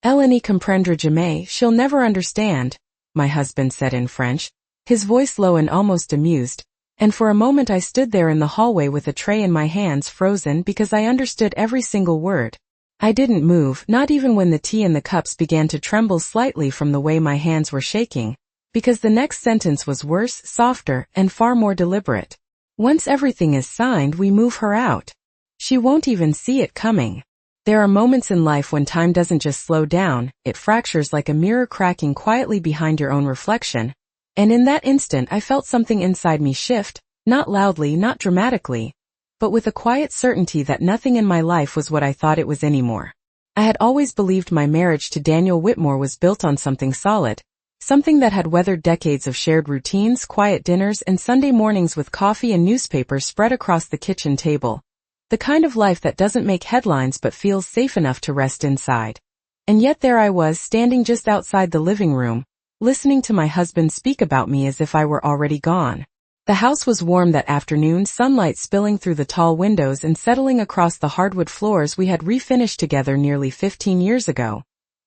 Elle n'y comprendra jamais, she'll never understand, my husband said in French, his voice low and almost amused, and for a moment I stood there in the hallway with a tray in my hands frozen because I understood every single word. I didn't move, not even when the tea in the cups began to tremble slightly from the way my hands were shaking, because the next sentence was worse, softer, and far more deliberate. Once everything is signed, we move her out. She won't even see it coming. There are moments in life when time doesn't just slow down, it fractures like a mirror cracking quietly behind your own reflection. And in that instant I felt something inside me shift, not loudly, not dramatically, but with a quiet certainty that nothing in my life was what I thought it was anymore. I had always believed my marriage to Daniel Whitmore was built on something solid, something that had weathered decades of shared routines, quiet dinners, and Sunday mornings with coffee and newspapers spread across the kitchen table. The kind of life that doesn't make headlines but feels safe enough to rest inside. And yet there I was, standing just outside the living room, listening to my husband speak about me as if I were already gone. The house was warm that afternoon, sunlight spilling through the tall windows and settling across the hardwood floors we had refinished together nearly 15 years ago.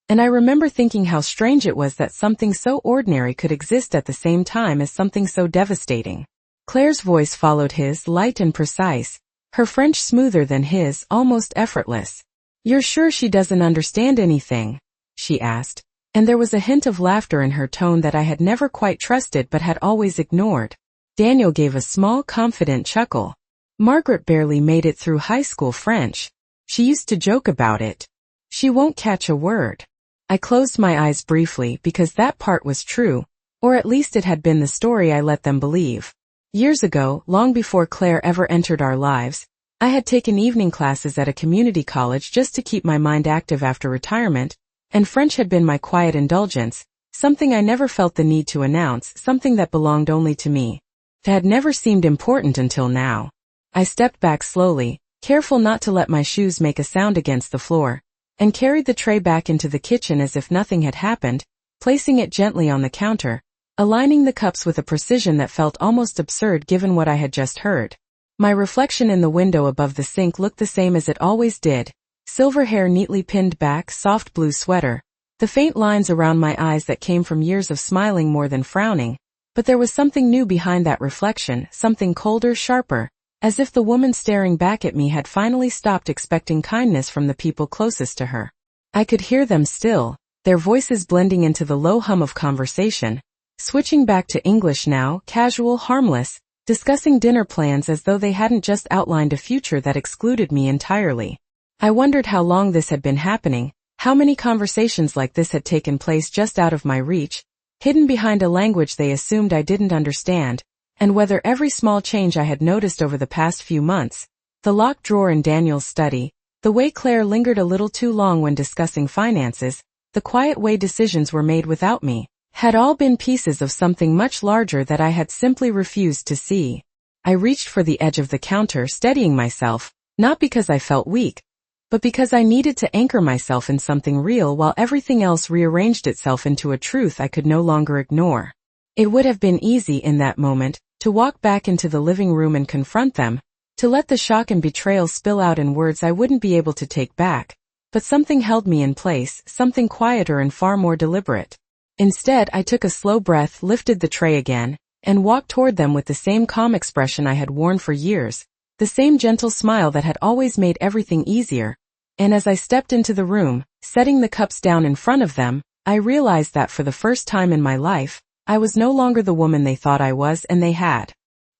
And I remember thinking how strange it was that something so ordinary could exist at the same time as something so devastating. Claire's voice followed his, light and precise, her French smoother than his, almost effortless. "You're sure she doesn't understand anything?" she asked, and there was a hint of laughter in her tone that I had never quite trusted but had always ignored. Daniel gave a small, confident chuckle. "Margaret barely made it through high school French. She used to joke about it. She won't catch a word." I closed my eyes briefly because that part was true, or at least it had been the story I let them believe. Years ago, long before Claire ever entered our lives, I had taken evening classes at a community college just to keep my mind active after retirement, and French had been my quiet indulgence, something I never felt the need to announce, something that belonged only to me. It had never seemed important until now. I stepped back slowly, careful not to let my shoes make a sound against the floor, and carried the tray back into the kitchen as if nothing had happened, placing it gently on the counter, aligning the cups with a precision that felt almost absurd given what I had just heard. My reflection in the window above the sink looked the same as it always did, silver hair neatly pinned back, soft blue sweater, the faint lines around my eyes that came from years of smiling more than frowning, but there was something new behind that reflection, something colder, sharper, as if the woman staring back at me had finally stopped expecting kindness from the people closest to her. I could hear them still, their voices blending into the low hum of conversation, switching back to English now, casual, harmless, discussing dinner plans as though they hadn't just outlined a future that excluded me entirely. I wondered how long this had been happening, how many conversations like this had taken place just out of my reach, hidden behind a language they assumed I didn't understand, and whether every small change I had noticed over the past few months, the locked drawer in Daniel's study, the way Claire lingered a little too long when discussing finances, the quiet way decisions were made without me, had all been pieces of something much larger that I had simply refused to see. I reached for the edge of the counter, steadying myself, not because I felt weak, but because I needed to anchor myself in something real while everything else rearranged itself into a truth I could no longer ignore. It would have been easy in that moment to walk back into the living room and confront them, to let the shock and betrayal spill out in words I wouldn't be able to take back, but something held me in place, something quieter and far more deliberate. Instead, I took a slow breath, lifted the tray again, and walked toward them with the same calm expression I had worn for years, the same gentle smile that had always made everything easier. And as I stepped into the room, setting the cups down in front of them, I realized that for the first time in my life, I was no longer the woman they thought I was, and they had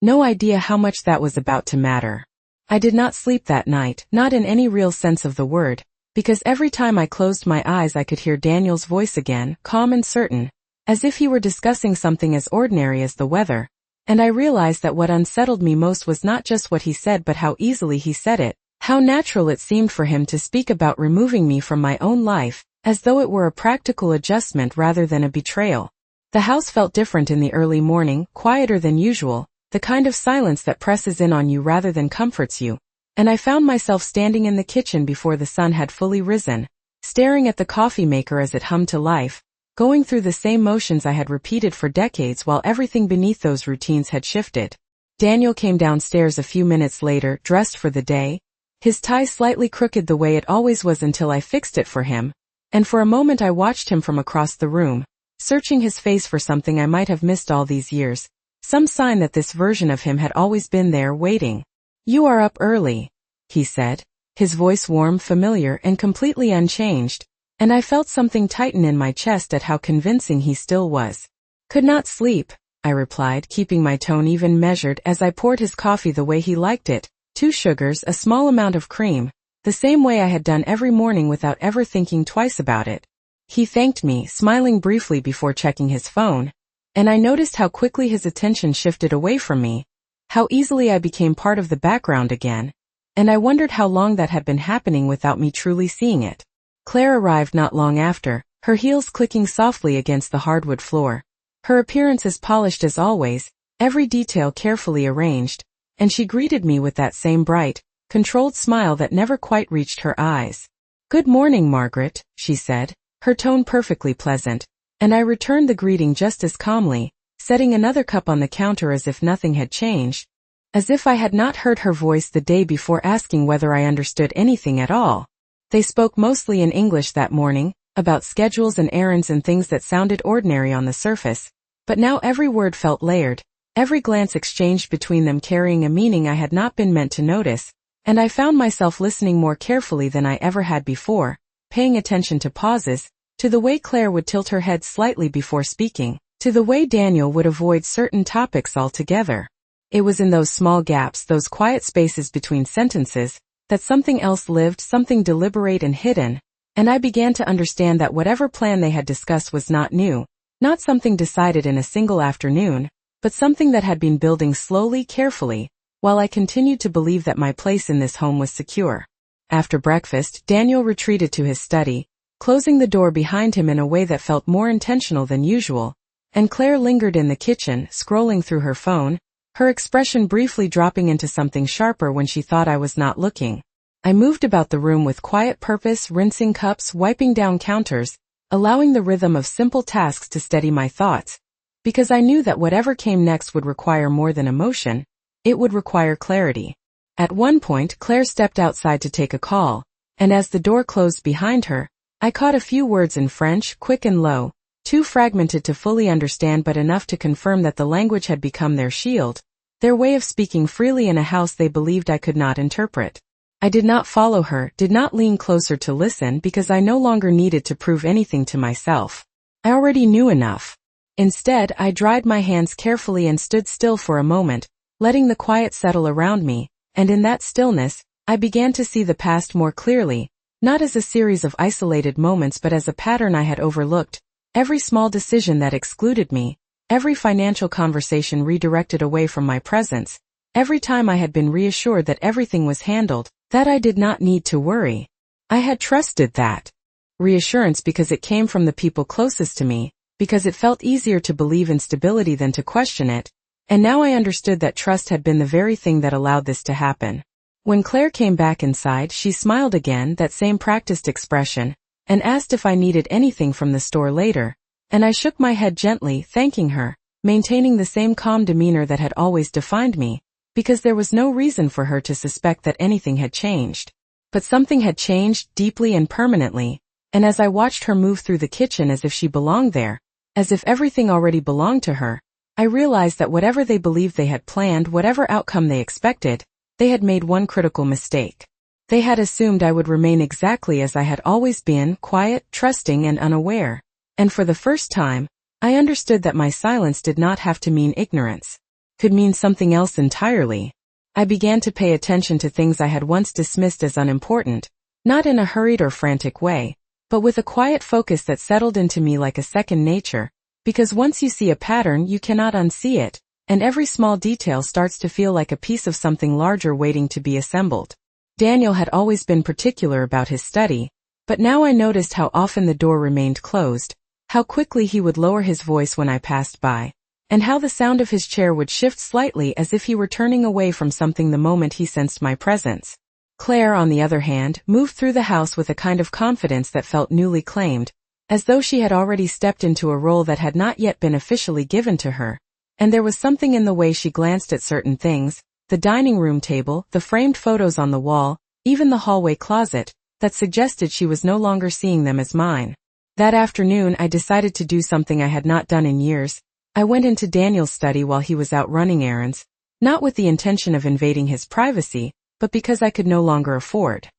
no idea how much that was about to matter. I did not sleep that night, not in any real sense of the word, because every time I closed my eyes I could hear Daniel's voice again, calm and certain, as if he were discussing something as ordinary as the weather, and I realized that what unsettled me most was not just what he said but how easily he said it, how natural it seemed for him to speak about removing me from my own life, as though it were a practical adjustment rather than a betrayal. The house felt different in the early morning, quieter than usual, the kind of silence that presses in on you rather than comforts you. And I found myself standing in the kitchen before the sun had fully risen, staring at the coffee maker as it hummed to life, going through the same motions I had repeated for decades while everything beneath those routines had shifted. Daniel came downstairs a few minutes later, dressed for the day, his tie slightly crooked the way it always was until I fixed it for him, And for a moment I watched him from across the room, searching his face for something I might have missed all these years, some sign that this version of him had always been there waiting. "You are up early," he said, his voice warm, familiar, and completely unchanged, and I felt something tighten in my chest at how convincing he still was. "Could not sleep," I replied, keeping my tone even measured as I poured his coffee the way he liked it, 2 sugars, a small amount of cream, the same way I had done every morning without ever thinking twice about it. He thanked me, smiling briefly before checking his phone, and I noticed how quickly his attention shifted away from me, how easily I became part of the background again, and I wondered how long that had been happening without me truly seeing it. Claire arrived not long after, her heels clicking softly against the hardwood floor. Her appearance as polished as always, every detail carefully arranged, and she greeted me with that same bright, controlled smile that never quite reached her eyes. "Good morning, Margaret," she said, her tone perfectly pleasant, and I returned the greeting just as calmly, setting another cup on the counter as if nothing had changed, as if I had not heard her voice the day before asking whether I understood anything at all. They spoke mostly in English that morning, about schedules and errands and things that sounded ordinary on the surface, but now every word felt layered, every glance exchanged between them carrying a meaning I had not been meant to notice, and I found myself listening more carefully than I ever had before, paying attention to pauses, to the way Claire would tilt her head slightly before speaking, to the way Daniel would avoid certain topics altogether. It was in those small gaps, those quiet spaces between sentences, that something else lived, something deliberate and hidden, and I began to understand that whatever plan they had discussed was not new, not something decided in a single afternoon, but something that had been building slowly, carefully, while I continued to believe that my place in this home was secure. After breakfast, Daniel retreated to his study, closing the door behind him in a way that felt more intentional than usual, and Claire lingered in the kitchen, scrolling through her phone, her expression briefly dropping into something sharper when she thought I was not looking. I moved about the room with quiet purpose, rinsing cups, wiping down counters, allowing the rhythm of simple tasks to steady my thoughts, because I knew that whatever came next would require more than emotion, it would require clarity. At one point, Claire stepped outside to take a call, and as the door closed behind her, I caught a few words in French, quick and low, too fragmented to fully understand but enough to confirm that the language had become their shield, their way of speaking freely in a house they believed I could not interpret. I did not follow her, did not lean closer to listen because I no longer needed to prove anything to myself. I already knew enough. Instead, I dried my hands carefully and stood still for a moment, letting the quiet settle around me, and in that stillness, I began to see the past more clearly, not as a series of isolated moments but as a pattern I had overlooked, every small decision that excluded me, every financial conversation redirected away from my presence, every time I had been reassured that everything was handled, that I did not need to worry. I had trusted that reassurance because it came from the people closest to me, because it felt easier to believe in stability than to question it, and now I understood that trust had been the very thing that allowed this to happen. When Claire came back inside, she smiled again, that same practiced expression, and asked if I needed anything from the store later, and I shook my head gently, thanking her, maintaining the same calm demeanor that had always defined me, because there was no reason for her to suspect that anything had changed. But something had changed deeply and permanently, and as I watched her move through the kitchen as if she belonged there, as if everything already belonged to her, I realized that whatever they believed they had planned, whatever outcome they expected, they had made one critical mistake. They had assumed I would remain exactly as I had always been, quiet, trusting, and unaware. And for the first time, I understood that my silence did not have to mean ignorance. Could mean something else entirely. I began to pay attention to things I had once dismissed as unimportant, not in a hurried or frantic way, but with a quiet focus that settled into me like a second nature, because once you see a pattern you cannot unsee it, and every small detail starts to feel like a piece of something larger waiting to be assembled. Daniel had always been particular about his study, but now I noticed how often the door remained closed, how quickly he would lower his voice when I passed by, and how the sound of his chair would shift slightly as if he were turning away from something the moment he sensed my presence. Claire, on the other hand, moved through the house with a kind of confidence that felt newly claimed, as though she had already stepped into a role that had not yet been officially given to her, and there was something in the way she glanced at certain things, the dining room table, the framed photos on the wall, even the hallway closet, that suggested she was no longer seeing them as mine. That afternoon I decided to do something I had not done in years. I went into Daniel's study while he was out running errands, not with the intention of invading his privacy, but because I could no longer afford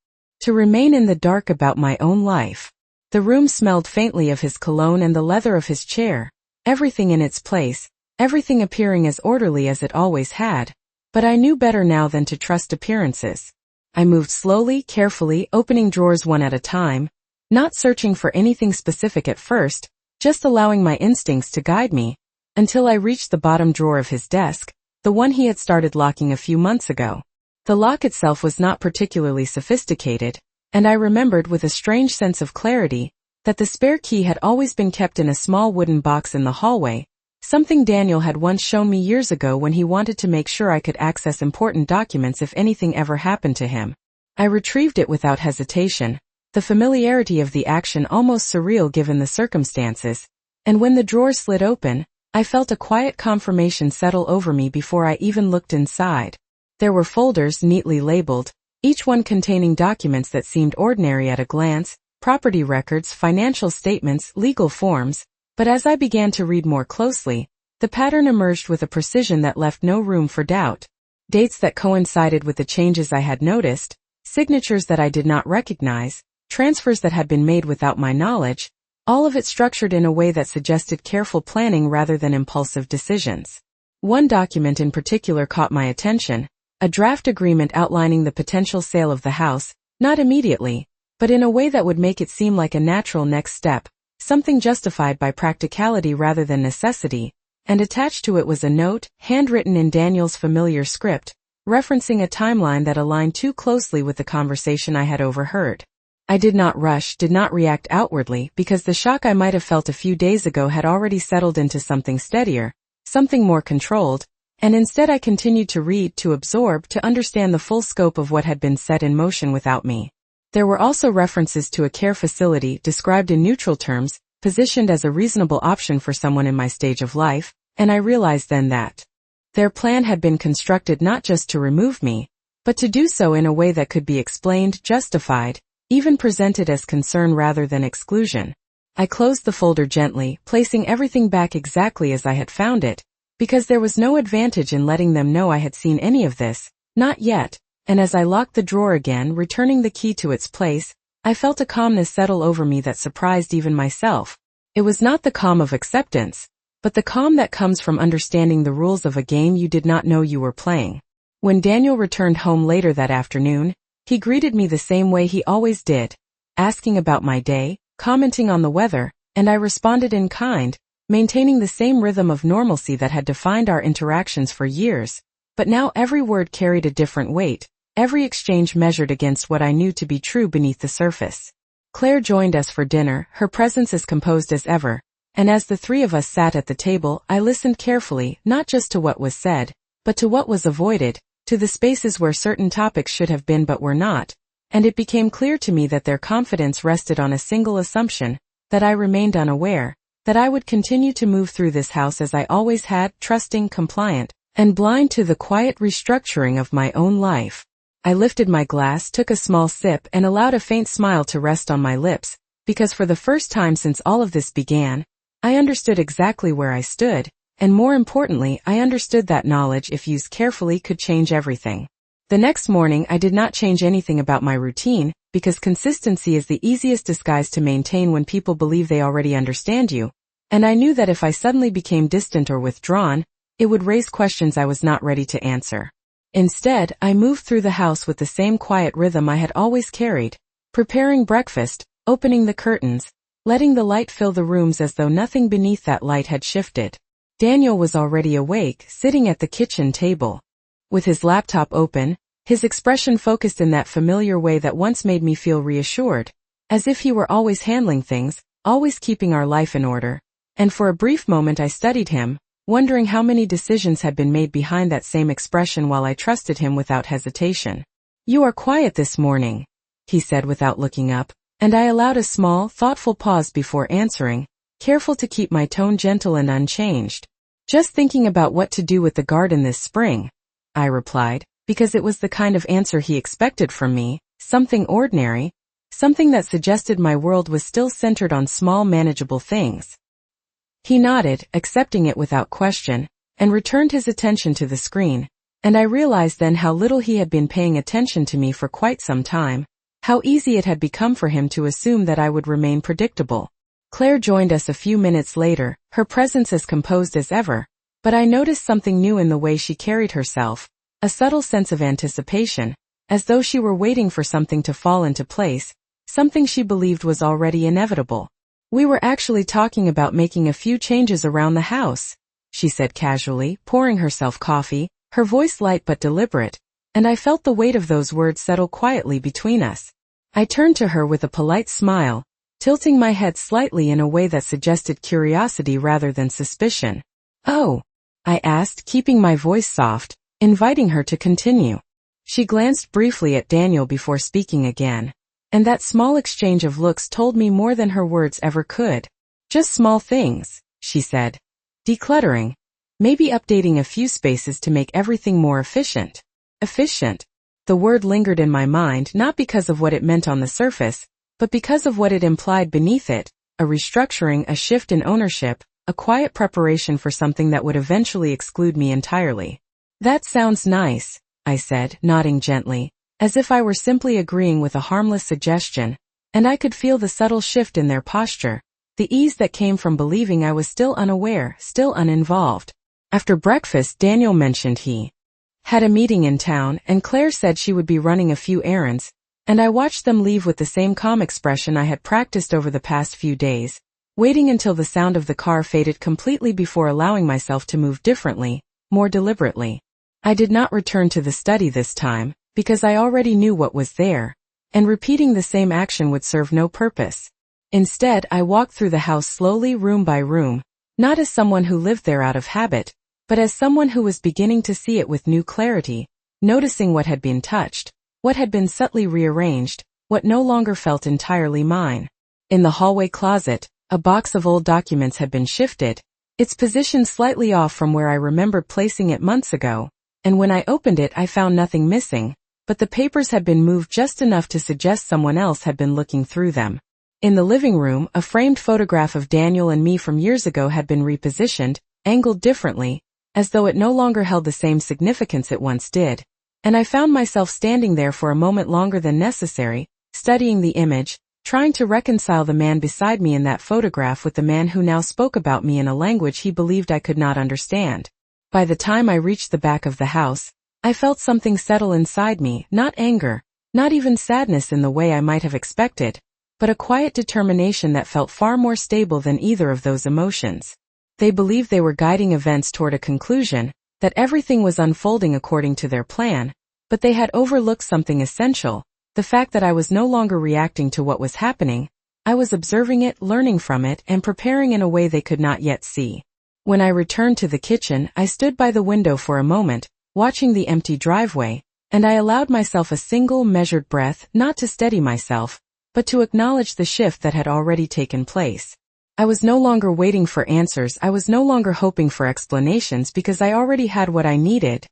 to remain in the dark about my own life. The room smelled faintly of his cologne and the leather of his chair, everything in its place, everything appearing as orderly as it always had, but I knew better now than to trust appearances. I moved slowly, carefully, opening drawers one at a time, not searching for anything specific at first, just allowing my instincts to guide me, until I reached the bottom drawer of his desk, the one he had started locking a few months ago. The lock itself was not particularly sophisticated, and I remembered with a strange sense of clarity that the spare key had always been kept in a small wooden box in the hallway, something Daniel had once shown me years ago when he wanted to make sure I could access important documents if anything ever happened to him. I retrieved it without hesitation, the familiarity of the action almost surreal given the circumstances, and when the drawer slid open, I felt a quiet confirmation settle over me before I even looked inside. There were folders neatly labeled, each one containing documents that seemed ordinary at a glance, property records, financial statements, legal forms, but as I began to read more closely, the pattern emerged with a precision that left no room for doubt. Dates that coincided with the changes I had noticed, signatures that I did not recognize, transfers that had been made without my knowledge, all of it structured in a way that suggested careful planning rather than impulsive decisions. One document in particular caught my attention, a draft agreement outlining the potential sale of the house, not immediately, but in a way that would make it seem like a natural next step, something justified by practicality rather than necessity, and attached to it was a note, handwritten in Daniel's familiar script, referencing a timeline that aligned too closely with the conversation I had overheard. I did not rush, did not react outwardly, because the shock I might have felt a few days ago had already settled into something steadier, something more controlled, and instead I continued to read, to absorb, to understand the full scope of what had been set in motion without me. There were also references to a care facility described in neutral terms, positioned as a reasonable option for someone in my stage of life, and I realized then that their plan had been constructed not just to remove me, but to do so in a way that could be explained, justified, even presented as concern rather than exclusion. I closed the folder gently, placing everything back exactly as I had found it, because there was no advantage in letting them know I had seen any of this, not yet, and as I locked the drawer again, returning the key to its place, I felt a calmness settle over me that surprised even myself. It was not the calm of acceptance, but the calm that comes from understanding the rules of a game you did not know you were playing. When Daniel returned home later that afternoon, he greeted me the same way he always did, asking about my day, commenting on the weather, and I responded in kind, maintaining the same rhythm of normalcy that had defined our interactions for years, but now every word carried a different weight, every exchange measured against what I knew to be true beneath the surface. Claire joined us for dinner, her presence as composed as ever, and as the three of us sat at the table, I listened carefully, not just to what was said, but to what was avoided, to the spaces where certain topics should have been but were not, and it became clear to me that their confidence rested on a single assumption, that I remained unaware, that I would continue to move through this house as I always had, trusting, compliant, and blind to the quiet restructuring of my own life. I lifted my glass, took a small sip, and allowed a faint smile to rest on my lips, because for the first time since all of this began, I understood exactly where I stood, and more importantly, I understood that knowledge, if used carefully, could change everything. The next morning I did not change anything about my routine, because consistency is the easiest disguise to maintain when people believe they already understand you, and I knew that if I suddenly became distant or withdrawn, it would raise questions I was not ready to answer. Instead, I moved through the house with the same quiet rhythm I had always carried, preparing breakfast, opening the curtains, letting the light fill the rooms as though nothing beneath that light had shifted. Daniel was already awake, sitting at the kitchen table. With his laptop open, his expression focused in that familiar way that once made me feel reassured, as if he were always handling things, always keeping our life in order, and for a brief moment I studied him, wondering how many decisions had been made behind that same expression while I trusted him without hesitation. "You are quiet this morning," he said without looking up, and I allowed a small, thoughtful pause before answering, careful to keep my tone gentle and unchanged. "Just thinking about what to do with the garden this spring," I replied, because it was the kind of answer he expected from me, something ordinary, something that suggested my world was still centered on small manageable things. He nodded, accepting it without question, and returned his attention to the screen, and I realized then how little he had been paying attention to me for quite some time, how easy it had become for him to assume that I would remain predictable. Claire joined us a few minutes later, her presence as composed as ever, but I noticed something new in the way she carried herself, a subtle sense of anticipation, as though she were waiting for something to fall into place, something she believed was already inevitable. "We were actually talking about making a few changes around the house," she said casually, pouring herself coffee, her voice light but deliberate, and I felt the weight of those words settle quietly between us. I turned to her with a polite smile, tilting my head slightly in a way that suggested curiosity rather than suspicion. "Oh," I asked, keeping my voice soft, inviting her to continue. She glanced briefly at Daniel before speaking again, and that small exchange of looks told me more than her words ever could. "Just small things," she said. "Decluttering. Maybe updating a few spaces to make everything more efficient." Efficient. The word lingered in my mind not because of what it meant on the surface, but because of what it implied beneath it, a restructuring, a shift in ownership, a quiet preparation for something that would eventually exclude me entirely. "That sounds nice," I said, nodding gently, as if I were simply agreeing with a harmless suggestion, and I could feel the subtle shift in their posture, the ease that came from believing I was still unaware, still uninvolved. After breakfast, Daniel mentioned he had a meeting in town, and Claire said she would be running a few errands, and I watched them leave with the same calm expression I had practiced over the past few days, waiting until the sound of the car faded completely before allowing myself to move differently, more deliberately. I did not return to the study this time, because I already knew what was there, and repeating the same action would serve no purpose. Instead, I walked through the house slowly, room by room, not as someone who lived there out of habit, but as someone who was beginning to see it with new clarity, noticing what had been touched, what had been subtly rearranged, what no longer felt entirely mine. In the hallway closet, a box of old documents had been shifted, its position slightly off from where I remembered placing it months ago, and when I opened it I found nothing missing, but the papers had been moved just enough to suggest someone else had been looking through them. In the living room, a framed photograph of Daniel and me from years ago had been repositioned, angled differently, as though it no longer held the same significance it once did, and I found myself standing there for a moment longer than necessary, studying the image, trying to reconcile the man beside me in that photograph with the man who now spoke about me in a language he believed I could not understand. By the time I reached the back of the house, I felt something settle inside me, not anger, not even sadness in the way I might have expected, but a quiet determination that felt far more stable than either of those emotions. They believed they were guiding events toward a conclusion, that everything was unfolding according to their plan, but they had overlooked something essential, the fact that I was no longer reacting to what was happening, I was observing it, learning from it, and preparing in a way they could not yet see. When I returned to the kitchen, I stood by the window for a moment, watching the empty driveway, and I allowed myself a single, measured breath, not to steady myself, but to acknowledge the shift that had already taken place. I was no longer waiting for answers, I was no longer hoping for explanations because I already had what I needed,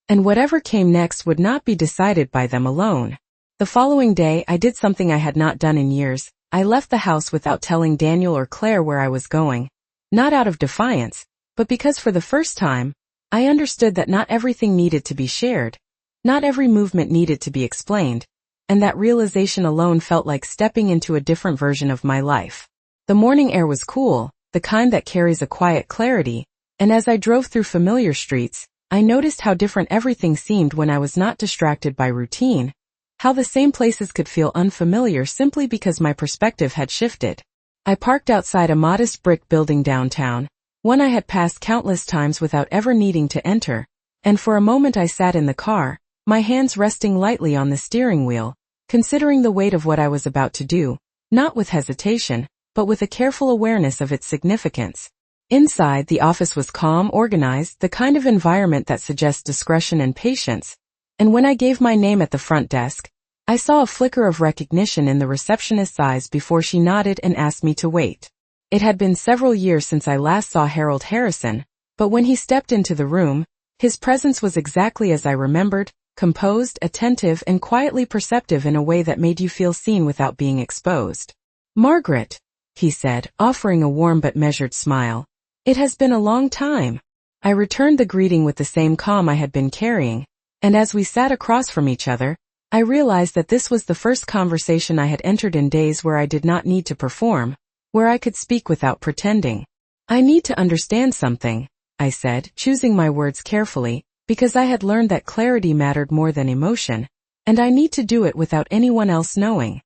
and whatever came next would not be decided by them alone. The following day, I did something I had not done in years. I left the house without telling Daniel or Claire where I was going, not out of defiance, but because for the first time, I understood that not everything needed to be shared, not every movement needed to be explained, and that realization alone felt like stepping into a different version of my life. The morning air was cool, the kind that carries a quiet clarity, and as I drove through familiar streets, I noticed how different everything seemed when I was not distracted by routine, how the same places could feel unfamiliar simply because my perspective had shifted. I parked outside a modest brick building downtown, one I had passed countless times without ever needing to enter, and for a moment I sat in the car, my hands resting lightly on the steering wheel, considering the weight of what I was about to do, not with hesitation, but with a careful awareness of its significance. Inside, the office was calm, organized, the kind of environment that suggests discretion and patience, and when I gave my name at the front desk, I saw a flicker of recognition in the receptionist's eyes before she nodded and asked me to wait. It had been several years since I last saw Harold Harrison, but when he stepped into the room, his presence was exactly as I remembered, composed, attentive, and quietly perceptive in a way that made you feel seen without being exposed. "Margaret," he said, offering a warm but measured smile. "It has been a long time." I returned the greeting with the same calm I had been carrying, and as we sat across from each other, I realized that this was the first conversation I had entered in days where I did not need to perform, where I could speak without pretending. "I need to understand something," I said, choosing my words carefully, because I had learned that clarity mattered more than emotion, and I need to do it without anyone else knowing.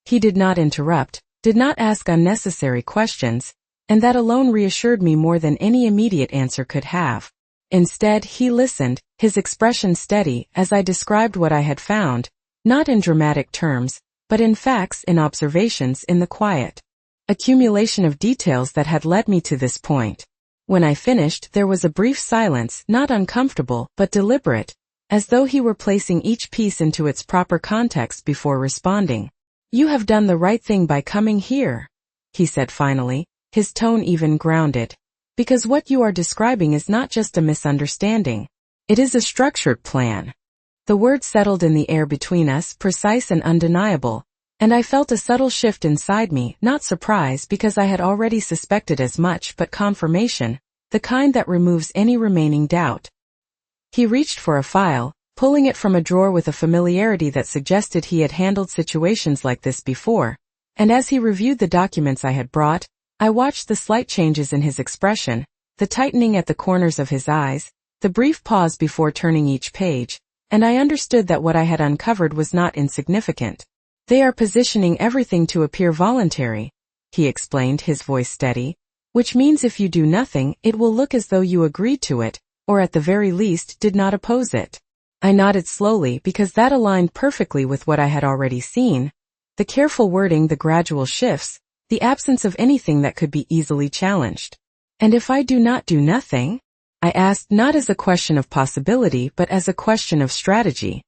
He did not interrupt, did not ask unnecessary questions, and that alone reassured me more than any immediate answer could have. Instead, he listened, his expression steady, as I described what I had found, not in dramatic terms, but in facts, in observations, in the quiet accumulation of details that had led me to this point. When I finished, there was a brief silence, not uncomfortable, but deliberate, as though he were placing each piece into its proper context before responding. "You have done the right thing by coming here," he said finally, his tone even grounded. "Because what you are describing is not just a misunderstanding. It is a structured plan." The words settled in the air between us, precise and undeniable, and I felt a subtle shift inside me, not surprise because I had already suspected as much, but confirmation, the kind that removes any remaining doubt. He reached for a file, pulling it from a drawer with a familiarity that suggested he had handled situations like this before, and as he reviewed the documents I had brought, I watched the slight changes in his expression, the tightening at the corners of his eyes, the brief pause before turning each page, and I understood that what I had uncovered was not insignificant. "They are positioning everything to appear voluntary," he explained, his voice steady, "which means if you do nothing, it will look as though you agreed to it, or at the very least did not oppose it." I nodded slowly because that aligned perfectly with what I had already seen. The careful wording, the gradual shifts, the absence of anything that could be easily challenged. "And if I do not do nothing?" I asked, not as a question of possibility but as a question of strategy.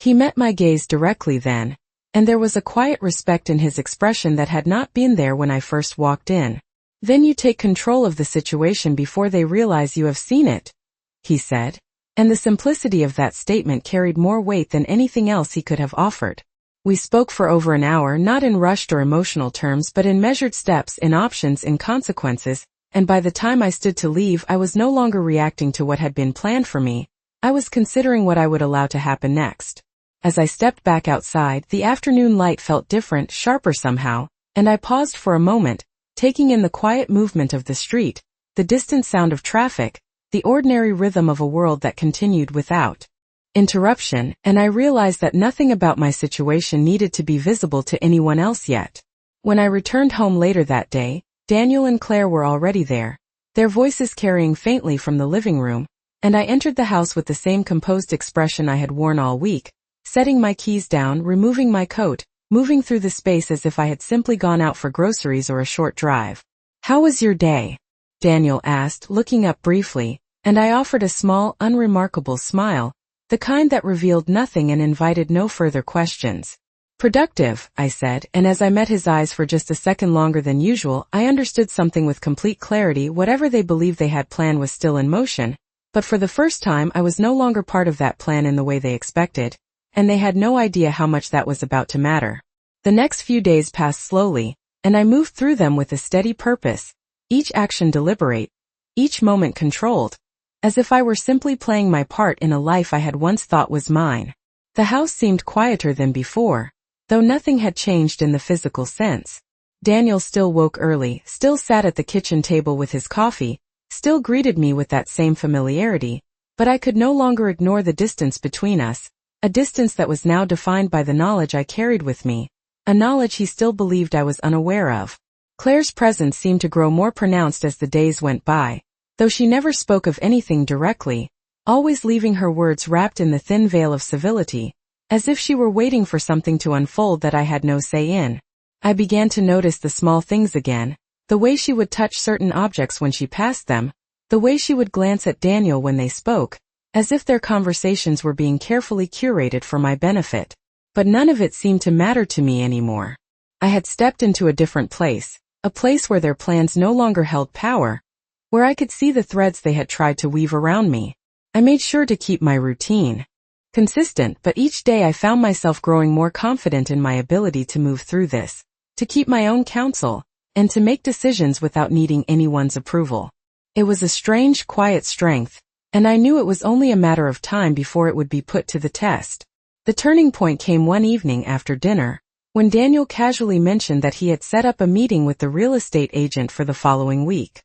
He met my gaze directly then, and there was a quiet respect in his expression that had not been there when I first walked in. "Then you take control of the situation before they realize you have seen it," he said, and the simplicity of that statement carried more weight than anything else he could have offered. We spoke for over an hour, not in rushed or emotional terms but in measured steps, in options, in consequences, and by the time I stood to leave I was no longer reacting to what had been planned for me, I was considering what I would allow to happen next. As I stepped back outside, the afternoon light felt different, sharper somehow, and I paused for a moment, taking in the quiet movement of the street, the distant sound of traffic, the ordinary rhythm of a world that continued without interruption, and I realized that nothing about my situation needed to be visible to anyone else yet. When I returned home later that day, Daniel and Claire were already there, their voices carrying faintly from the living room, and I entered the house with the same composed expression I had worn all week, setting my keys down, removing my coat, moving through the space as if I had simply gone out for groceries or a short drive. "How was your day?" Daniel asked, looking up briefly, and I offered a small, unremarkable smile, the kind that revealed nothing and invited no further questions. "Productive," I said, and as I met his eyes for just a second longer than usual, I understood something with complete clarity. Whatever they believed they had planned was still in motion, but for the first time I was no longer part of that plan in the way they expected, and they had no idea how much that was about to matter. The next few days passed slowly, and I moved through them with a steady purpose, each action deliberate, each moment controlled, as if I were simply playing my part in a life I had once thought was mine. The house seemed quieter than before, though nothing had changed in the physical sense. Daniel still woke early, still sat at the kitchen table with his coffee, still greeted me with that same familiarity, but I could no longer ignore the distance between us, a distance that was now defined by the knowledge I carried with me, a knowledge he still believed I was unaware of. Claire's presence seemed to grow more pronounced as the days went by, though she never spoke of anything directly, always leaving her words wrapped in the thin veil of civility, as if she were waiting for something to unfold that I had no say in. I began to notice the small things again, the way she would touch certain objects when she passed them, the way she would glance at Daniel when they spoke, as if their conversations were being carefully curated for my benefit. But none of it seemed to matter to me anymore. I had stepped into a different place, a place where their plans no longer held power, where I could see the threads they had tried to weave around me. I made sure to keep my routine. Consistent, but each day I found myself growing more confident in my ability to move through this, to keep my own counsel, and to make decisions without needing anyone's approval. It was a strange, quiet strength, and I knew it was only a matter of time before it would be put to the test. The turning point came one evening after dinner, when Daniel casually mentioned that he had set up a meeting with the real estate agent for the following week.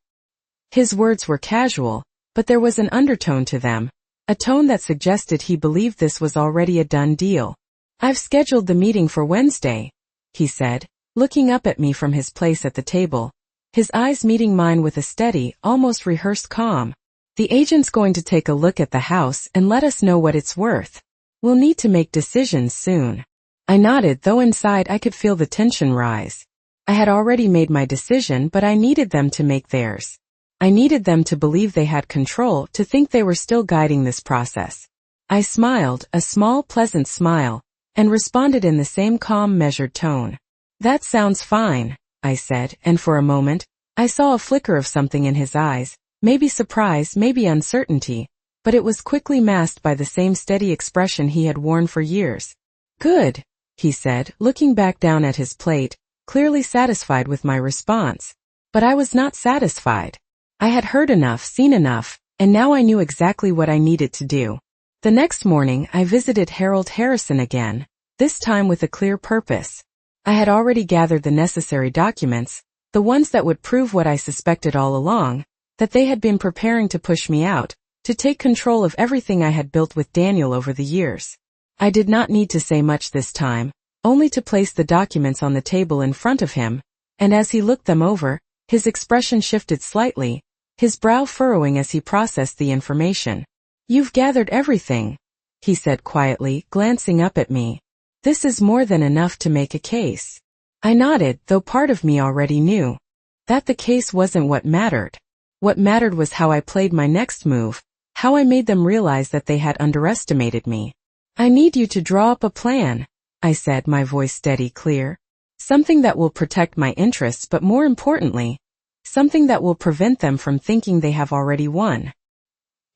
His words were casual, but there was an undertone to them, a tone that suggested he believed this was already a done deal. "I've scheduled the meeting for Wednesday," he said, looking up at me from his place at the table, his eyes meeting mine with a steady, almost rehearsed calm. "The agent's going to take a look at the house and let us know what it's worth. We'll need to make decisions soon." I nodded, though inside I could feel the tension rise. I had already made my decision, but I needed them to make theirs. I needed them to believe they had control, to think they were still guiding this process. I smiled, a small, pleasant smile, and responded in the same calm, measured tone. "That sounds fine," I said, and for a moment, I saw a flicker of something in his eyes, maybe surprise, maybe uncertainty, but it was quickly masked by the same steady expression he had worn for years. "Good," he said, looking back down at his plate, clearly satisfied with my response. But I was not satisfied. I had heard enough, seen enough, and now I knew exactly what I needed to do. The next morning, I visited Harold Harrison again, this time with a clear purpose. I had already gathered the necessary documents, the ones that would prove what I suspected all along, that they had been preparing to push me out, to take control of everything I had built with Daniel over the years. I did not need to say much this time, only to place the documents on the table in front of him, and as he looked them over, his expression shifted slightly, his brow furrowing as he processed the information. "You've gathered everything," he said quietly, glancing up at me. "This is more than enough to make a case." I nodded, though part of me already knew that the case wasn't what mattered. What mattered was how I played my next move, how I made them realize that they had underestimated me. "I need you to draw up a plan," I said, my voice steady, clear. "Something that will protect my interests, but more importantly, something that will prevent them from thinking they have already won."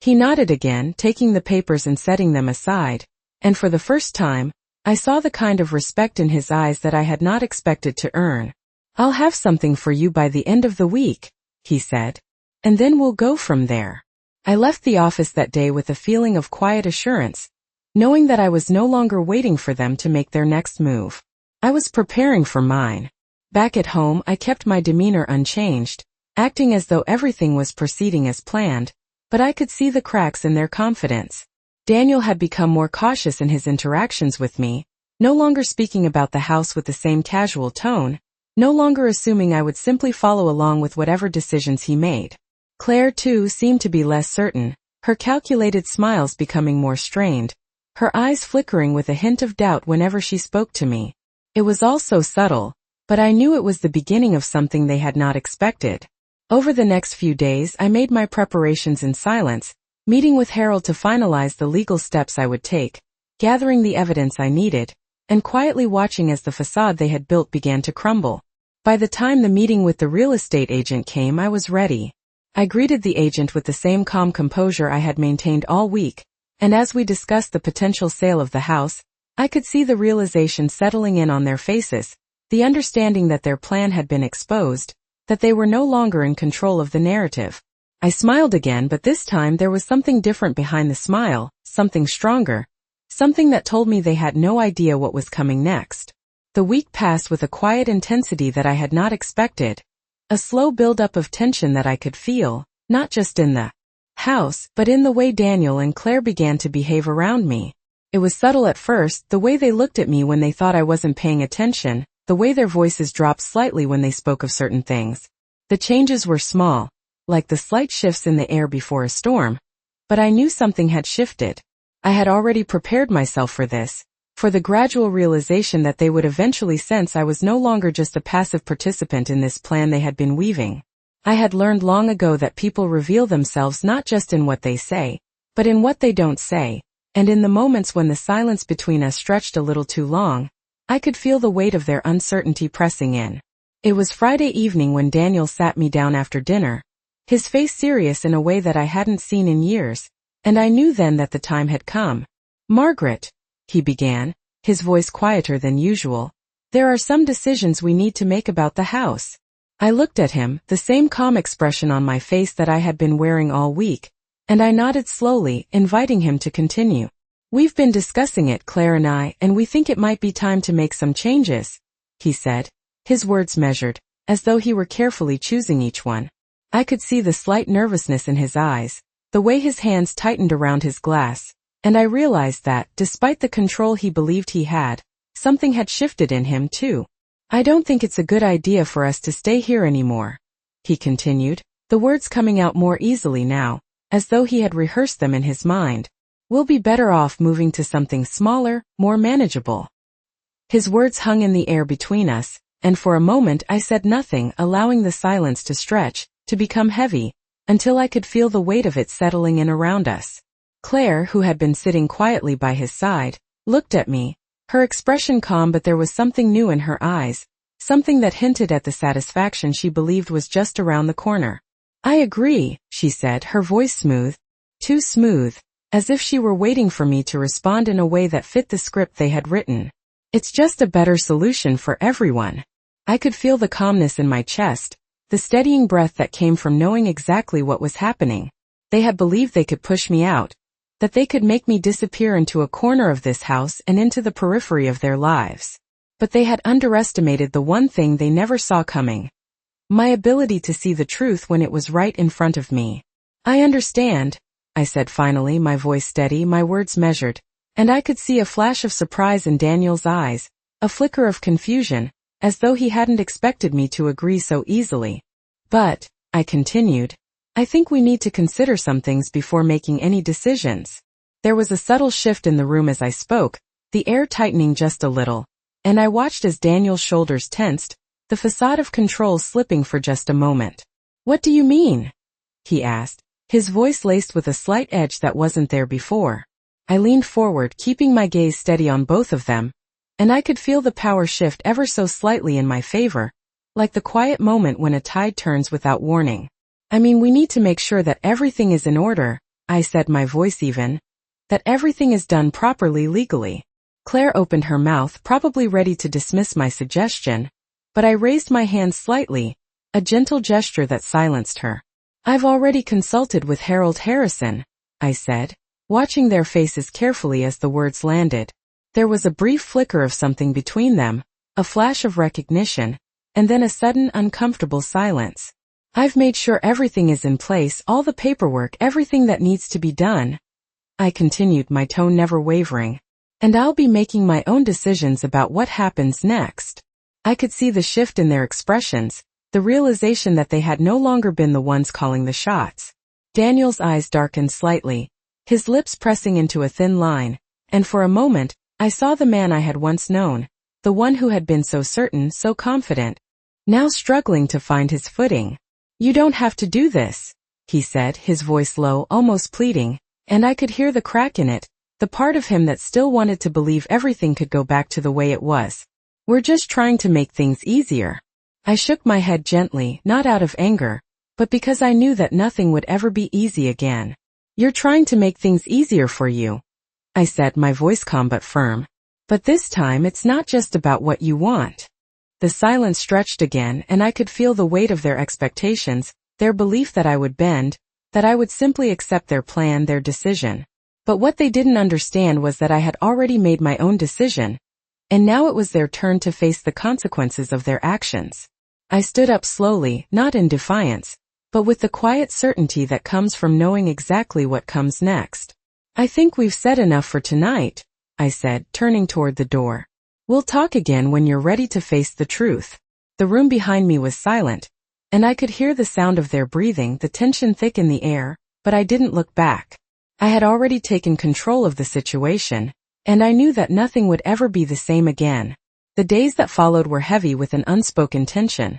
He nodded again, taking the papers and setting them aside, and for the first time, I saw the kind of respect in his eyes that I had not expected to earn. "I'll have something for you by the end of the week," he said, "and then we'll go from there." I left the office that day with a feeling of quiet assurance, knowing that I was no longer waiting for them to make their next move. I was preparing for mine. Back at home, I kept my demeanor unchanged, acting as though everything was proceeding as planned, but I could see the cracks in their confidence. Daniel had become more cautious in his interactions with me, no longer speaking about the house with the same casual tone, no longer assuming I would simply follow along with whatever decisions he made. Claire, too, seemed to be less certain, her calculated smiles becoming more strained, her eyes flickering with a hint of doubt whenever she spoke to me. It was all so subtle, but I knew it was the beginning of something they had not expected. Over the next few days, I made my preparations in silence, meeting with Harold to finalize the legal steps I would take, gathering the evidence I needed, and quietly watching as the facade they had built began to crumble. By the time the meeting with the real estate agent came, I was ready. I greeted the agent with the same calm composure I had maintained all week, and as we discussed the potential sale of the house, I could see the realization settling in on their faces, the understanding that their plan had been exposed, that they were no longer in control of the narrative. I smiled again, but this time there was something different behind the smile, something stronger, something that told me they had no idea what was coming next. The week passed with a quiet intensity that I had not expected, a slow build-up of tension that I could feel, not just in the house, but in the way Daniel and Claire began to behave around me. It was subtle at first, the way they looked at me when they thought I wasn't paying attention, the way their voices dropped slightly when they spoke of certain things. The changes were small, like the slight shifts in the air before a storm, but I knew something had shifted. I had already prepared myself for this, for the gradual realization that they would eventually sense I was no longer just a passive participant in this plan they had been weaving. I had learned long ago that people reveal themselves not just in what they say, but in what they don't say, and in the moments when the silence between us stretched a little too long, I could feel the weight of their uncertainty pressing in. It was Friday evening when Daniel sat me down after dinner, his face serious in a way that I hadn't seen in years, and I knew then that the time had come. Margaret, he began, his voice quieter than usual, there are some decisions we need to make about the house. I looked at him, the same calm expression on my face that I had been wearing all week, and I nodded slowly, inviting him to continue. We've been discussing it, Claire and I, and we think it might be time to make some changes, he said, his words measured, as though he were carefully choosing each one. I could see the slight nervousness in his eyes, the way his hands tightened around his glass, and I realized that, despite the control he believed he had, something had shifted in him too. I don't think it's a good idea for us to stay here anymore, he continued, the words coming out more easily now, as though he had rehearsed them in his mind. We'll be better off moving to something smaller, more manageable. His words hung in the air between us, and for a moment I said nothing, allowing the silence to stretch, to become heavy, until I could feel the weight of it settling in around us. Claire, who had been sitting quietly by his side, looked at me, her expression calm, but there was something new in her eyes, something that hinted at the satisfaction she believed was just around the corner. I agree, she said, her voice smooth, too smooth, as if she were waiting for me to respond in a way that fit the script they had written. It's just a better solution for everyone. I could feel the calmness in my chest, the steadying breath that came from knowing exactly what was happening. They had believed they could push me out, that they could make me disappear into a corner of this house and into the periphery of their lives. But they had underestimated the one thing they never saw coming. My ability to see the truth when it was right in front of me. I understand, I said finally, my voice steady, my words measured, and I could see a flash of surprise in Daniel's eyes, a flicker of confusion, as though he hadn't expected me to agree so easily. But, I continued, I think we need to consider some things before making any decisions. There was a subtle shift in the room as I spoke, the air tightening just a little, and I watched as Daniel's shoulders tensed, the facade of control slipping for just a moment. What do you mean? He asked, his voice laced with a slight edge that wasn't there before. I leaned forward, keeping my gaze steady on both of them, and I could feel the power shift ever so slightly in my favor, like the quiet moment when a tide turns without warning. I mean, we need to make sure that everything is in order, I said, my voice even, that everything is done properly legally. Claire opened her mouth, probably ready to dismiss my suggestion, but I raised my hand slightly, a gentle gesture that silenced her. I've already consulted with Harold Harrison, I said, watching their faces carefully as the words landed. There was a brief flicker of something between them, a flash of recognition, and then a sudden uncomfortable silence. I've made sure everything is in place, all the paperwork, everything that needs to be done, I continued, my tone never wavering. And I'll be making my own decisions about what happens next. I could see the shift in their expressions, the realization that they had no longer been the ones calling the shots. Daniel's eyes darkened slightly, his lips pressing into a thin line, and for a moment, I saw the man I had once known, the one who had been so certain, so confident, now struggling to find his footing. You don't have to do this, he said, his voice low, almost pleading, and I could hear the crack in it, the part of him that still wanted to believe everything could go back to the way it was. We're just trying to make things easier. I shook my head gently, not out of anger, but because I knew that nothing would ever be easy again. You're trying to make things easier for you, I said, my voice calm but firm. But this time it's not just about what you want. The silence stretched again, and I could feel the weight of their expectations, their belief that I would bend, that I would simply accept their plan, their decision. But what they didn't understand was that I had already made my own decision, and now it was their turn to face the consequences of their actions. I stood up slowly, not in defiance, but with the quiet certainty that comes from knowing exactly what comes next. I think we've said enough for tonight, I said, turning toward the door. We'll talk again when you're ready to face the truth. The room behind me was silent, and I could hear the sound of their breathing, the tension thick in the air, but I didn't look back. I had already taken control of the situation, and I knew that nothing would ever be the same again. The days that followed were heavy with an unspoken tension,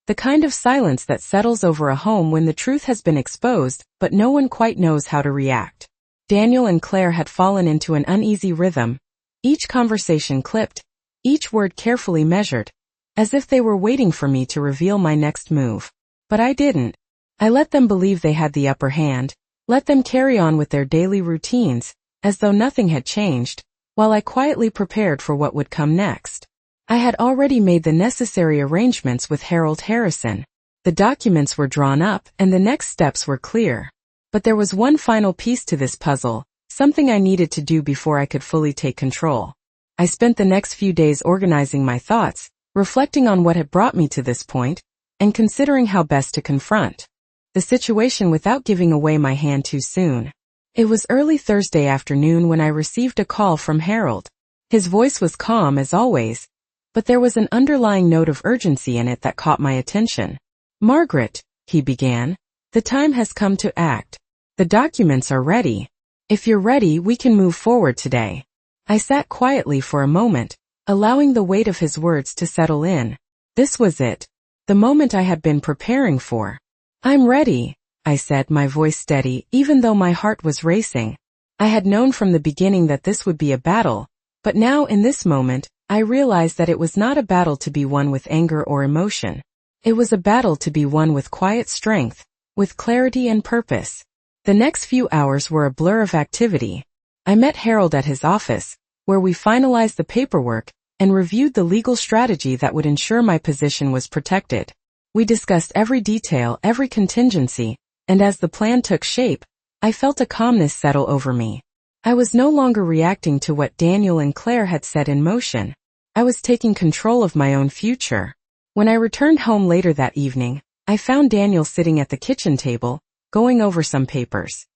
the kind of silence that settles over a home when the truth has been exposed, but no one quite knows how to react. Daniel and Claire had fallen into an uneasy rhythm, each conversation clipped, each word carefully measured, as if they were waiting for me to reveal my next move. But I didn't. I let them believe they had the upper hand, let them carry on with their daily routines, as though nothing had changed, while I quietly prepared for what would come next. I had already made the necessary arrangements with Harold Harrison. The documents were drawn up and the next steps were clear. But there was one final piece to this puzzle, something I needed to do before I could fully take control. I spent the next few days organizing my thoughts, reflecting on what had brought me to this point, and considering how best to confront the situation without giving away my hand too soon. It was early Thursday afternoon when I received a call from Harold. His voice was calm as always, but there was an underlying note of urgency in it that caught my attention. "Margaret," he began, "the time has come to act. The documents are ready. If you're ready, we can move forward today." I sat quietly for a moment, allowing the weight of his words to settle in. This was it, the moment I had been preparing for. "I'm ready," I said, my voice steady, even though my heart was racing. I had known from the beginning that this would be a battle, but now in this moment, I realized that it was not a battle to be won with anger or emotion. It was a battle to be won with quiet strength, with clarity and purpose. The next few hours were a blur of activity. I met Harold at his office, where we finalized the paperwork and reviewed the legal strategy that would ensure my position was protected. We discussed every detail, every contingency, and as the plan took shape, I felt a calmness settle over me. I was no longer reacting to what Daniel and Claire had set in motion. I was taking control of my own future. When I returned home later that evening, I found Daniel sitting at the kitchen table, going over some papers.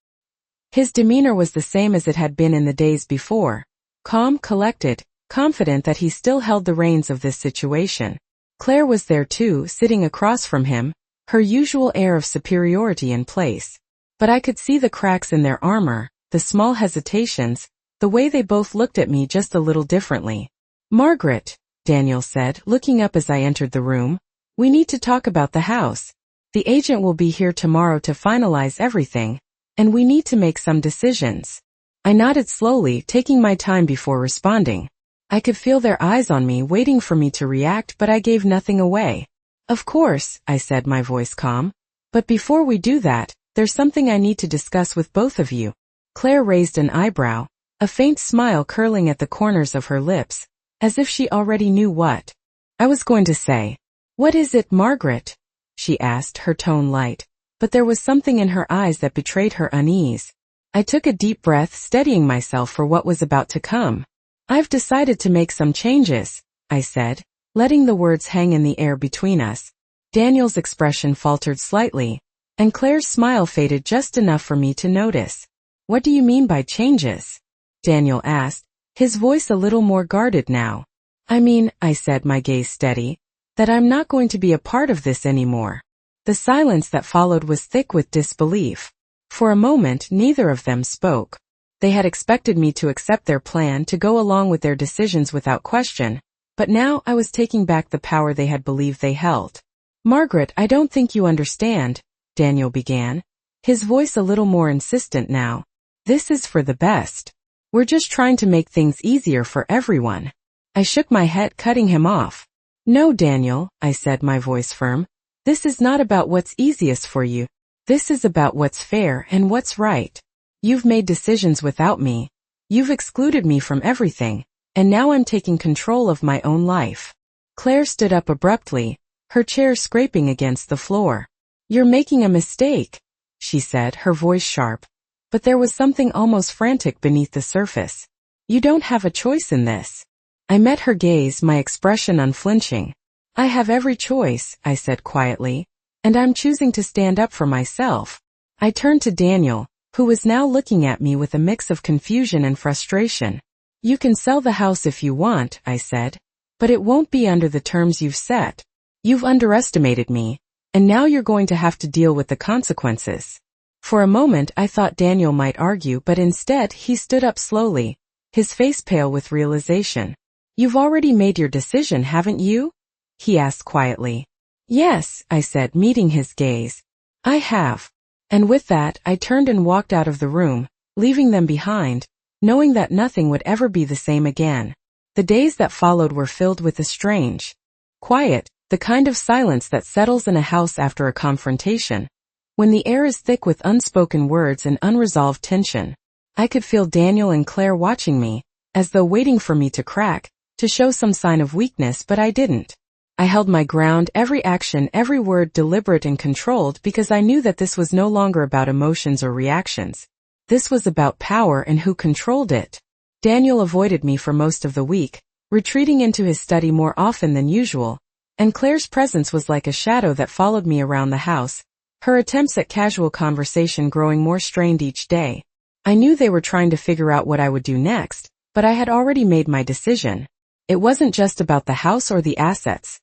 His demeanor was the same as it had been in the days before, calm, collected, confident that he still held the reins of this situation. Claire was there too, sitting across from him, her usual air of superiority in place. But I could see the cracks in their armor, the small hesitations, the way they both looked at me just a little differently. "Margaret," Daniel said, looking up as I entered the room, "we need to talk about the house. The agent will be here tomorrow to finalize everything, and we need to make some decisions." I nodded slowly, taking my time before responding. I could feel their eyes on me, waiting for me to react, but I gave nothing away. "Of course," I said, my voice calm. "But before we do that, there's something I need to discuss with both of you." Claire raised an eyebrow, a faint smile curling at the corners of her lips, as if she already knew what I was going to say. "What is it, Margaret?" she asked, her tone light, but there was something in her eyes that betrayed her unease. I took a deep breath, steadying myself for what was about to come. "I've decided to make some changes," I said, letting the words hang in the air between us. Daniel's expression faltered slightly, and Claire's smile faded just enough for me to notice. "What do you mean by changes?" Daniel asked, his voice a little more guarded now. "I mean," I said, my gaze steady, "that I'm not going to be a part of this anymore." The silence that followed was thick with disbelief. For a moment, neither of them spoke. They had expected me to accept their plan, to go along with their decisions without question, but now I was taking back the power they had believed they held. "Margaret, I don't think you understand," Daniel began, his voice a little more insistent now. "This is for the best. We're just trying to make things easier for everyone." I shook my head, cutting him off. "No, Daniel," I said, my voice firm. "This is not about what's easiest for you. This is about what's fair and what's right. You've made decisions without me. You've excluded me from everything, and now I'm taking control of my own life." Claire stood up abruptly, her chair scraping against the floor. "You're making a mistake," she said, her voice sharp. But there was something almost frantic beneath the surface. "You don't have a choice in this." I met her gaze, my expression unflinching. "I have every choice," I said quietly, "and I'm choosing to stand up for myself." I turned to Daniel, who was now looking at me with a mix of confusion and frustration. "You can sell the house if you want," I said, "but it won't be under the terms you've set. You've underestimated me, and now you're going to have to deal with the consequences." For a moment I thought Daniel might argue, but instead he stood up slowly, his face pale with realization. "You've already made your decision, haven't you?" he asked quietly. "Yes," I said, meeting his gaze. "I have." And with that, I turned and walked out of the room, leaving them behind, knowing that nothing would ever be the same again. The days that followed were filled with a strange quiet, the kind of silence that settles in a house after a confrontation, when the air is thick with unspoken words and unresolved tension. I could feel Daniel and Claire watching me, as though waiting for me to crack, to show some sign of weakness, but I didn't. I held my ground, every action, every word deliberate and controlled, because I knew that this was no longer about emotions or reactions. This was about power and who controlled it. Daniel avoided me for most of the week, retreating into his study more often than usual, and Claire's presence was like a shadow that followed me around the house, her attempts at casual conversation growing more strained each day. I knew they were trying to figure out what I would do next, but I had already made my decision. It wasn't just about the house or the assets.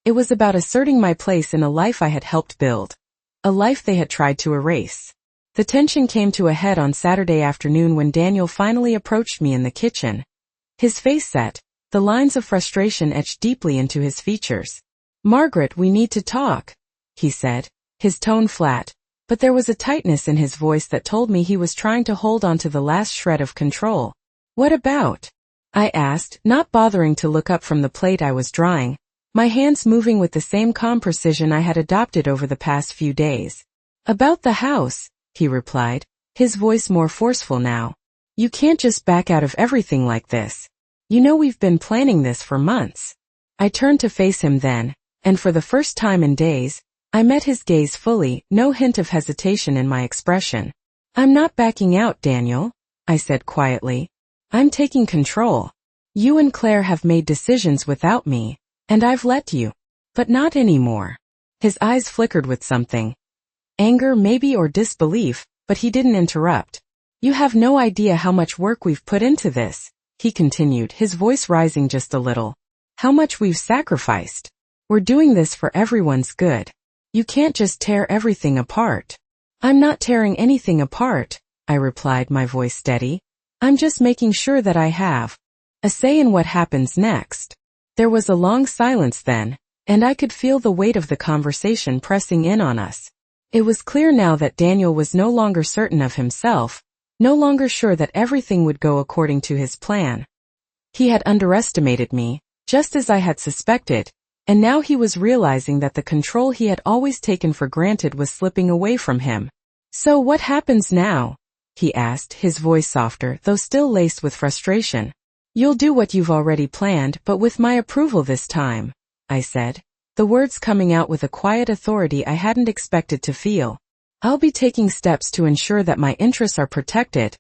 It was about asserting my place in a life I had helped build. A life they had tried to erase. The tension came to a head on Saturday afternoon when Daniel finally approached me in the kitchen. His face set, the lines of frustration etched deeply into his features. "Margaret, we need to talk," he said, his tone flat, but there was a tightness in his voice that told me he was trying to hold on to the last shred of control. "What about?" I asked, not bothering to look up from the plate I was drying, my hands moving with the same calm precision I had adopted over the past few days. "About the house," he replied, his voice more forceful now. "You can't just back out of everything like this. You know we've been planning this for months." I turned to face him then, and for the first time in days, I met his gaze fully, no hint of hesitation in my expression. "I'm not backing out, Daniel," I said quietly. "I'm taking control. You and Claire have made decisions without me, and I've let you. But not anymore." His eyes flickered with something. Anger maybe or disbelief, but he didn't interrupt. "You have no idea how much work we've put into this," he continued, his voice rising just a little. "How much we've sacrificed. We're doing this for everyone's good. You can't just tear everything apart." "I'm not tearing anything apart," I replied, my voice steady. "I'm just making sure that I have a say in what happens next." There was a long silence then, and I could feel the weight of the conversation pressing in on us. It was clear now that Daniel was no longer certain of himself, no longer sure that everything would go according to his plan. He had underestimated me, just as I had suspected, and now he was realizing that the control he had always taken for granted was slipping away from him. "So what happens now?" he asked, his voice softer, though still laced with frustration. "You'll do what you've already planned, but with my approval this time," I said, the words coming out with a quiet authority I hadn't expected to feel. "I'll be taking steps to ensure that my interests are protected,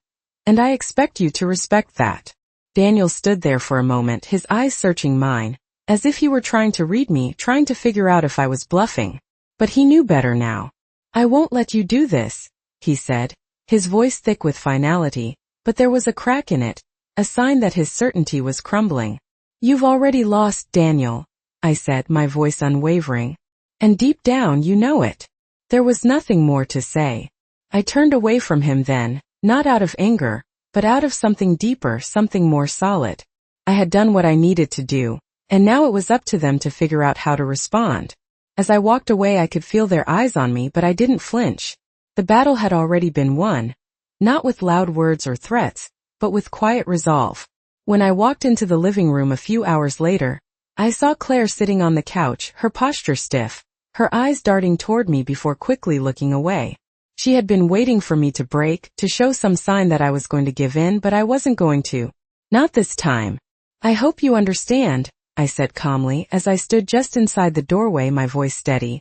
and I expect you to respect that." Daniel stood there for a moment, his eyes searching mine, as if he were trying to read me, trying to figure out if I was bluffing. But he knew better now. "I won't let you do this," he said, his voice thick with finality, but there was a crack in it, a sign that his certainty was crumbling. "You've already lost, Daniel," I said, my voice unwavering. "And deep down you know it." There was nothing more to say. I turned away from him then, not out of anger, but out of something deeper, something more solid. I had done what I needed to do, and now it was up to them to figure out how to respond. As I walked away I could feel their eyes on me, but I didn't flinch. The battle had already been won, not with loud words or threats, but with quiet resolve. When I walked into the living room a few hours later, I saw Claire sitting on the couch, her posture stiff, her eyes darting toward me before quickly looking away. She had been waiting for me to break, to show some sign that I was going to give in, but I wasn't going to. Not this time. "I hope you understand," I said calmly as I stood just inside the doorway, my voice steady,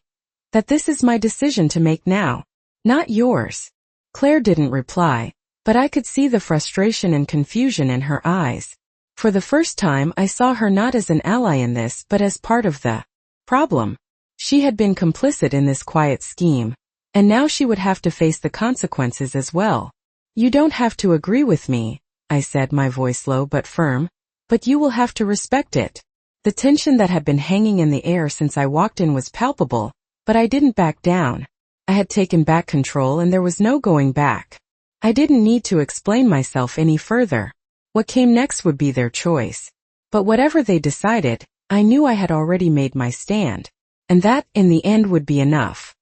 "that this is my decision to make now, not yours." Claire didn't reply, but I could see the frustration and confusion in her eyes. For the first time I saw her not as an ally in this, but as part of the problem. She had been complicit in this quiet scheme, and now she would have to face the consequences as well. "You don't have to agree with me," I said, my voice low but firm, "but you will have to respect it." The tension that had been hanging in the air since I walked in was palpable, but I didn't back down. I had taken back control and there was no going back. I didn't need to explain myself any further. What came next would be their choice. But whatever they decided, I knew I had already made my stand, and that, in the end, would be enough.